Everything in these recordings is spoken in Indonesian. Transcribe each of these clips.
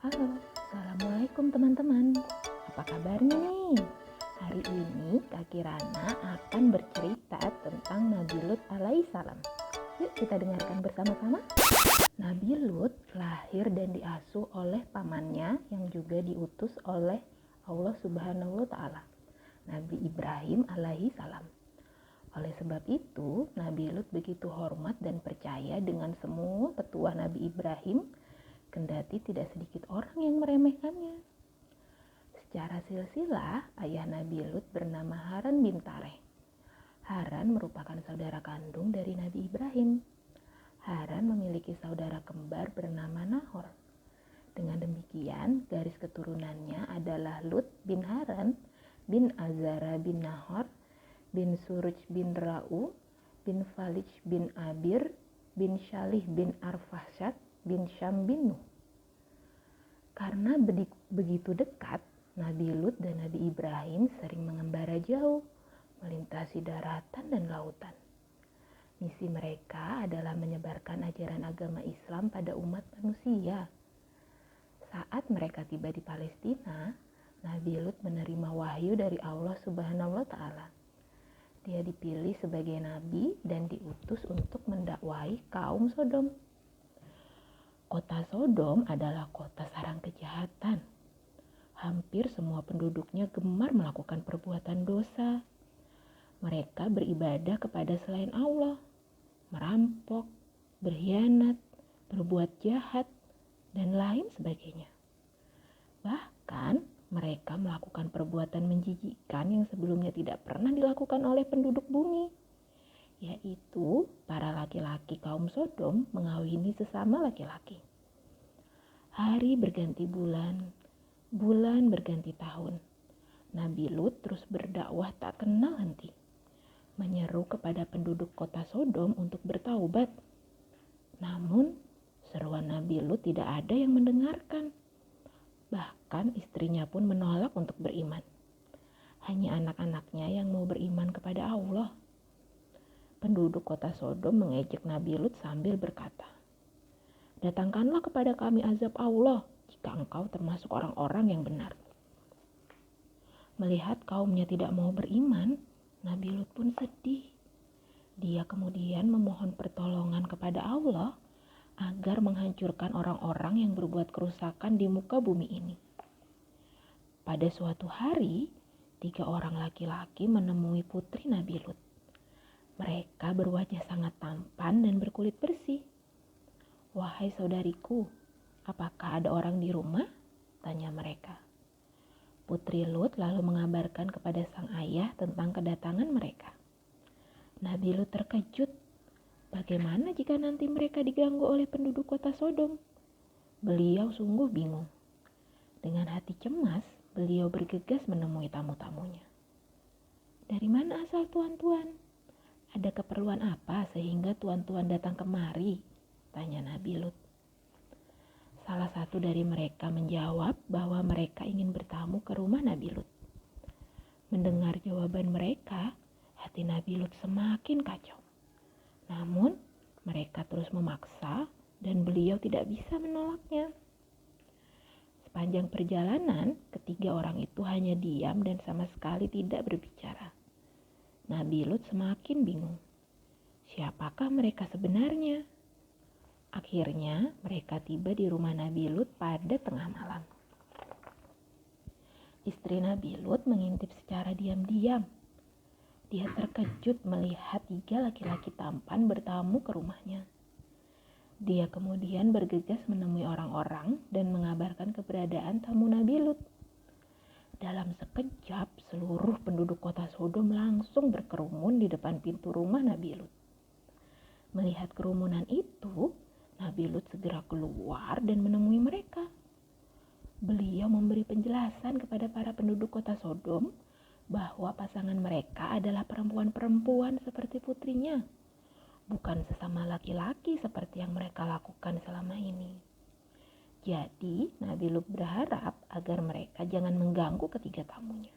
Halo, Assalamualaikum teman-teman. Apa kabarnya nih? Hari ini Kak Kirana akan bercerita tentang Nabi Lut alaihissalam. Yuk kita dengarkan bersama-sama. Nabi Lut lahir dan diasuh oleh pamannya yang juga diutus oleh Allah Subhanahu wa Ta'ala, Nabi Ibrahim alaihissalam. Oleh sebab itu, Nabi Lut begitu hormat dan percaya dengan semua petuah Nabi Ibrahim, kendati tidak sedikit orang yang meremehkannya. Secara silsilah, ayah Nabi Lut bernama Haran bin Tareh. Haran merupakan saudara kandung dari Nabi Ibrahim. Haran memiliki saudara kembar bernama Nahor. Dengan demikian, garis keturunannya adalah Lut bin Haran bin Azara bin Nahor bin Suruj bin Ra'u bin Falij bin Abir bin Shalih bin Arfahsyad bin Syam bin Nuh. Karena begitu dekat, Nabi Lut dan Nabi Ibrahim sering mengembara jauh, melintasi daratan dan lautan. Misi mereka adalah menyebarkan ajaran agama Islam pada umat manusia. Saat mereka tiba di Palestina, Nabi Lut menerima wahyu dari Allah Subhanahu wa Ta'ala. Dia dipilih sebagai nabi dan diutus untuk mendakwahi kaum Sodom. Kota Sodom adalah kota sarang kejahatan. Hampir semua penduduknya gemar melakukan perbuatan dosa. Mereka beribadah kepada selain Allah, merampok, berkhianat, berbuat jahat, dan lain sebagainya. Bahkan mereka melakukan perbuatan menjijikkan yang sebelumnya tidak pernah dilakukan oleh penduduk bumi, yaitu para laki-laki kaum Sodom mengawini sesama laki-laki. Hari berganti bulan, bulan berganti tahun. Nabi Lut terus berdakwah tak kenal henti, menyeru kepada penduduk kota Sodom untuk bertaubat. Namun, seruan Nabi Lut tidak ada yang mendengarkan. Bahkan istrinya pun menolak untuk beriman. Hanya anak-anaknya yang mau beriman kepada Allah. Penduduk kota Sodom mengejek Nabi Lut sambil berkata, "Datangkanlah kepada kami azab Allah jika engkau termasuk orang-orang yang benar." Melihat kaumnya tidak mau beriman, Nabi Lut pun sedih. Dia kemudian memohon pertolongan kepada Allah agar menghancurkan orang-orang yang berbuat kerusakan di muka bumi ini. Pada suatu hari, 3 orang laki-laki menemui putri Nabi Lut. Mereka berwajah sangat tampan dan berkulit bersih. "Wahai saudariku, apakah ada orang di rumah?" tanya mereka. Putri Lut lalu mengabarkan kepada sang ayah tentang kedatangan mereka. Nabi Lut terkejut. Bagaimana jika nanti mereka diganggu oleh penduduk kota Sodom? Beliau sungguh bingung. Dengan hati cemas, beliau bergegas menemui tamu-tamunya. "Dari mana asal tuan-tuan? Ada keperluan apa sehingga tuan-tuan datang kemari?" tanya Nabi Lut. Salah satu dari mereka menjawab bahwa mereka ingin bertamu ke rumah Nabi Lut. Mendengar jawaban mereka, hati Nabi Lut semakin kacau. Namun, mereka terus memaksa dan beliau tidak bisa menolaknya. Sepanjang perjalanan, ketiga orang itu hanya diam dan sama sekali tidak berbicara. Nabi Lut semakin bingung. Siapakah mereka sebenarnya? Akhirnya, mereka tiba di rumah Nabi Lut pada tengah malam. Istri Nabi Lut mengintip secara diam-diam. Dia terkejut melihat 3 laki-laki tampan bertamu ke rumahnya. Dia kemudian bergegas menemui orang-orang dan mengabarkan keberadaan tamu Nabi Lut. Dalam sekejap, seluruh penduduk kota Sodom langsung berkerumun di depan pintu rumah Nabi Lut. Melihat kerumunan itu, Nabi Lut segera keluar dan menemui mereka. Beliau memberi penjelasan kepada para penduduk kota Sodom bahwa pasangan mereka adalah perempuan-perempuan seperti putrinya, bukan sesama laki-laki seperti yang mereka lakukan selama ini. Jadi, Nabi Lut berharap agar mereka jangan mengganggu ketiga tamunya.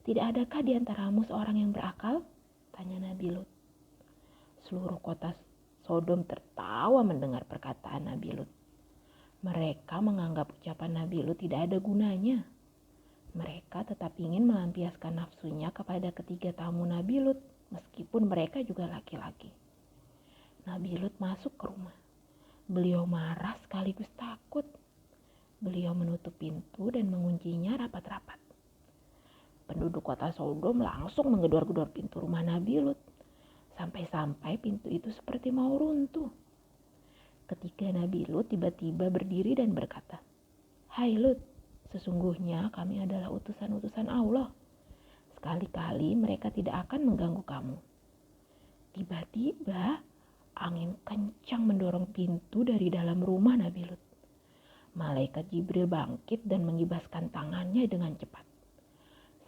"Tidak adakah di antaramu seorang yang berakal?" tanya Nabi Lut. Seluruh kota Sodom tertawa mendengar perkataan Nabi Lut. Mereka menganggap ucapan Nabi Lut tidak ada gunanya. Mereka tetap ingin melampiaskan nafsunya kepada ketiga tamu Nabi Lut, meskipun mereka juga laki-laki. Nabi Lut masuk ke rumah. Beliau marah sekaligus takut. Beliau menutup pintu dan menguncinya rapat-rapat. Penduduk kota Sodom langsung menggedor-gedor pintu rumah Nabi Lut. Sampai-sampai pintu itu seperti mau runtuh. Ketika Nabi Lut tiba-tiba berdiri dan berkata, "Hai Lut, sesungguhnya kami adalah utusan-utusan Allah. Sekali-kali mereka tidak akan mengganggu kamu." Tiba-tiba angin kencang mendorong pintu dari dalam rumah Nabi Lut. Malaikat Jibril bangkit dan mengibaskan tangannya dengan cepat.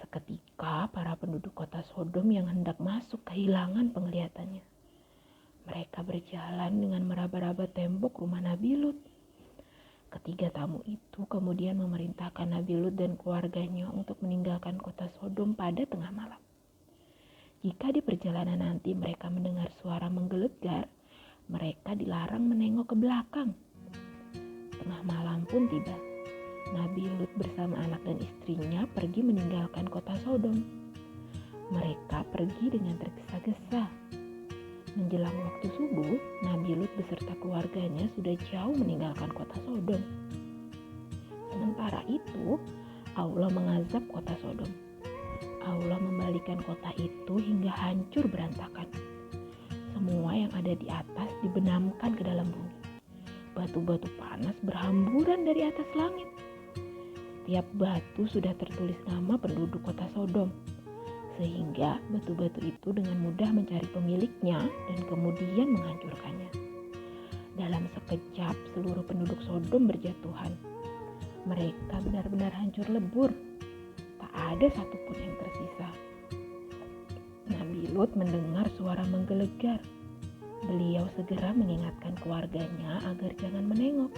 Seketika para penduduk kota Sodom yang hendak masuk kehilangan penglihatannya. Mereka berjalan dengan meraba-raba tembok rumah Nabi Lut. Ketiga tamu itu kemudian memerintahkan Nabi Lut dan keluarganya untuk meninggalkan kota Sodom pada tengah malam. Jika di perjalanan nanti mereka mendengar suara menggelegar, mereka dilarang menengok ke belakang. Tengah malam pun tiba. Nabi Lut bersama anak dan istrinya pergi meninggalkan kota Sodom. Mereka pergi dengan tergesa-gesa. Menjelang waktu subuh, Nabi Lut beserta keluarganya sudah jauh meninggalkan kota Sodom. Sementara itu, Allah mengazab kota Sodom. Allah membalikan kota itu hingga hancur berantakan. Semua yang ada di atas dibenamkan ke dalam bumi. Batu-batu panas berhamburan dari atas langit. Setiap batu sudah tertulis nama penduduk kota Sodom, sehingga batu-batu itu dengan mudah mencari pemiliknya dan kemudian menghancurkannya. Dalam sekejap seluruh penduduk Sodom berjatuhan. Mereka benar-benar hancur lebur. Tak ada satupun yang tersisa. Nabi Lut mendengar suara menggelegar. Beliau segera mengingatkan keluarganya agar jangan menengok.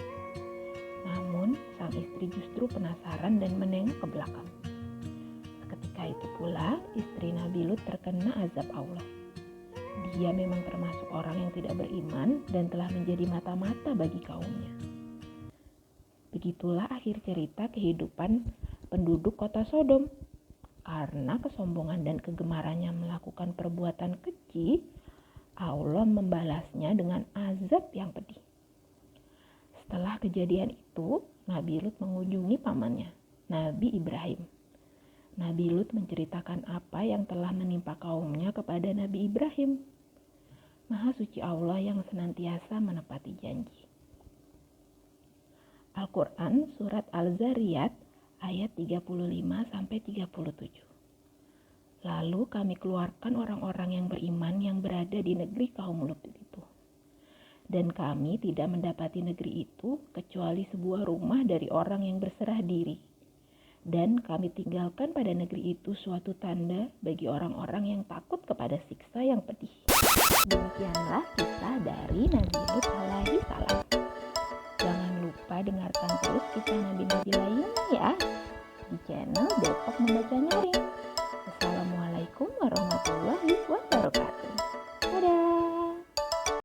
Namun sang istri justru penasaran dan menengok ke belakang. Ketika itu pula istri Nabi Lut terkena azab Allah. Dia memang termasuk orang yang tidak beriman dan telah menjadi mata-mata bagi kaumnya. Begitulah akhir cerita kehidupan penduduk kota Sodom. Karena kesombongan dan kegemarannya melakukan perbuatan keji, Allah membalasnya dengan azab yang pedih. Setelah kejadian itu, Nabi Lut mengunjungi pamannya, Nabi Ibrahim. Nabi Lut menceritakan apa yang telah menimpa kaumnya kepada Nabi Ibrahim. Maha suci Allah yang senantiasa menepati janji. Al-Quran Surat Al-Zariyat ayat 35-37. Lalu kami keluarkan orang-orang yang beriman yang berada di negeri kaum Lut itu. Dan kami tidak mendapati negeri itu kecuali sebuah rumah dari orang yang berserah diri. Dan kami tinggalkan pada negeri itu suatu tanda bagi orang-orang yang takut kepada siksa yang pedih. Demikianlah kisah dari Nabi Lut alaihi salam. Jangan lupa dengarkan terus kisah nabi-nabi lainnya ya di channel Depok Membaca Nyaring. Wassalamualaikum warahmatullahi wabarakatuh. Dadah.